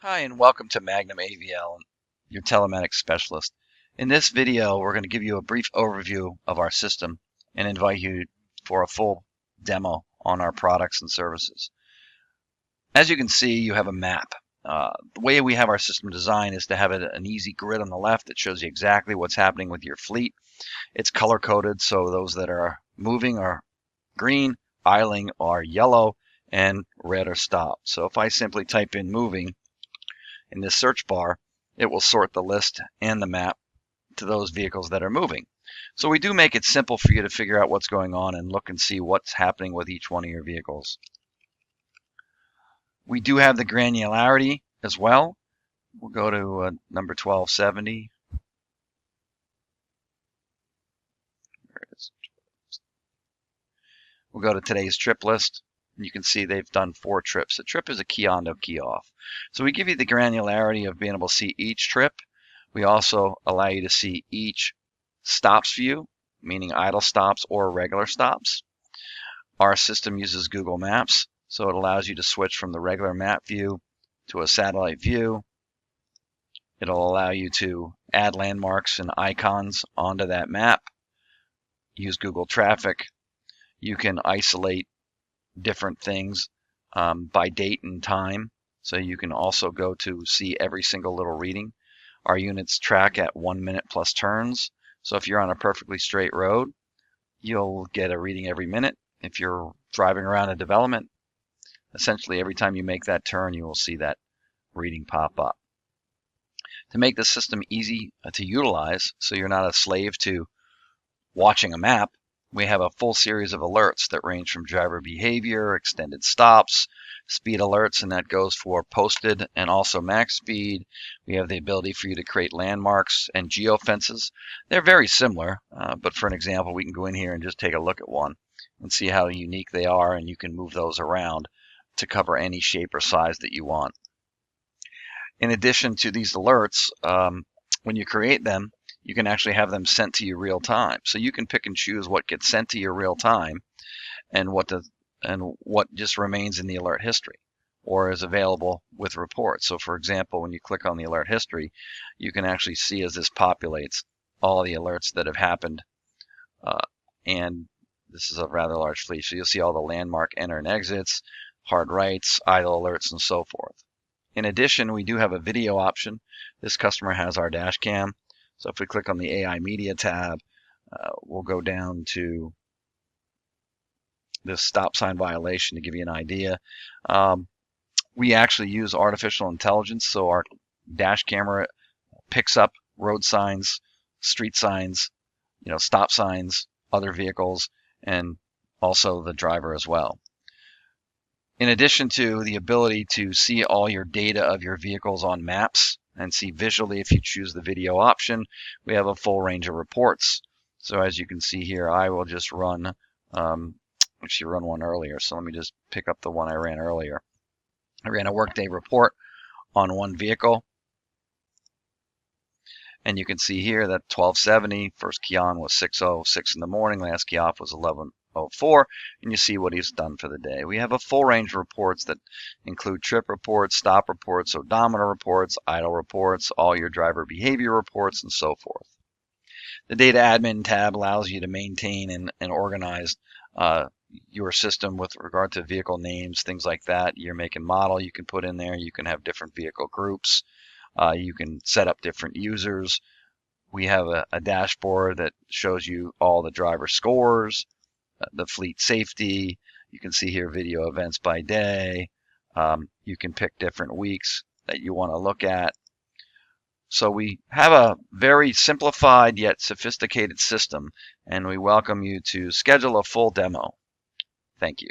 Hi, and welcome to Magnum AVL, your telematics specialist. In this video, we're going to give you a brief overview of our system and invite you for a full demo on our products and services. As you can see, you have a map. The way we have our system designed is to have an easy grid on the left that shows you exactly what's happening with your fleet. It's color-coded, so those that are moving are green, idling are yellow, and red are stopped. So if I simply type in moving in this search bar, it will sort the list and the map to those vehicles that are moving. So we do make it simple for you to figure out what's going on and look and see what's happening with each one of your vehicles. We do have the granularity as well. We'll go to number 1270. There it is. We'll go to today's trip list. You can see they've done 4 trips. A trip is a key on to key off. So we give you the granularity of being able to see each trip. We also allow you to see each stops view, meaning idle stops or regular stops. Our system uses Google Maps, so it allows you to switch from the regular map view to a satellite view. It'll allow you to add landmarks and icons onto that map. Use Google Traffic. You can isolate different things by date and time, so you can also go to see every single little reading. Our units track at 1 minute plus turns, so if you're on a perfectly straight road, you'll get a reading every minute. If you're driving around a development, essentially every time you make that turn, you will see that reading pop up. To make the system easy to utilize, so you're not a slave to watching a map, we have a full series of alerts that range from driver behavior, extended stops, speed alerts, and that goes for posted and also max speed. We have the ability for you to create landmarks and geofences. They're very similar, but for an example, we can go in here and just take a look at one and see how unique they are, and you can move those around to cover any shape or size that you want. In addition to these alerts, when you create them, you can actually have them sent to you real time. So you can pick and choose what gets sent to you real time and what just remains in the alert history or is available with reports. So for example, when you click on the alert history, you can actually see as this populates all the alerts that have happened. And this is a rather large fleet. So you'll see all the landmark enter and exits, hard rights, idle alerts, and so forth. In addition, we do have a video option. This customer has our dash cam. So if we click on the AI Media tab, we'll go down to this stop sign violation to give you an idea. We actually use artificial intelligence, so our dash camera picks up road signs, street signs, stop signs, other vehicles, and also the driver as well. In addition to the ability to see all your data of your vehicles on maps and see visually if you choose the video option, we have a full range of reports. So as you can see here, I will just run, actually run one earlier. So let me just pick up the one I ran earlier. I ran a workday report on one vehicle. And you can see here that 1270, first key on was 6:06 in the morning, last key off was 11:04, and you see what he's done for the day. We have a full range of reports that include trip reports, stop reports, odometer reports, idle reports, all your driver behavior reports, and so forth. The data admin tab allows you to maintain and organize your system with regard to vehicle names, things like that. Your make and model you can put in there. You can have different vehicle groups. You can set up different users. We have a dashboard that shows you all the driver scores, the fleet safety. You can see here video events by day. You can pick different weeks that you want to look at. So we have a very simplified yet sophisticated system, and we welcome you to schedule a full demo. Thank you.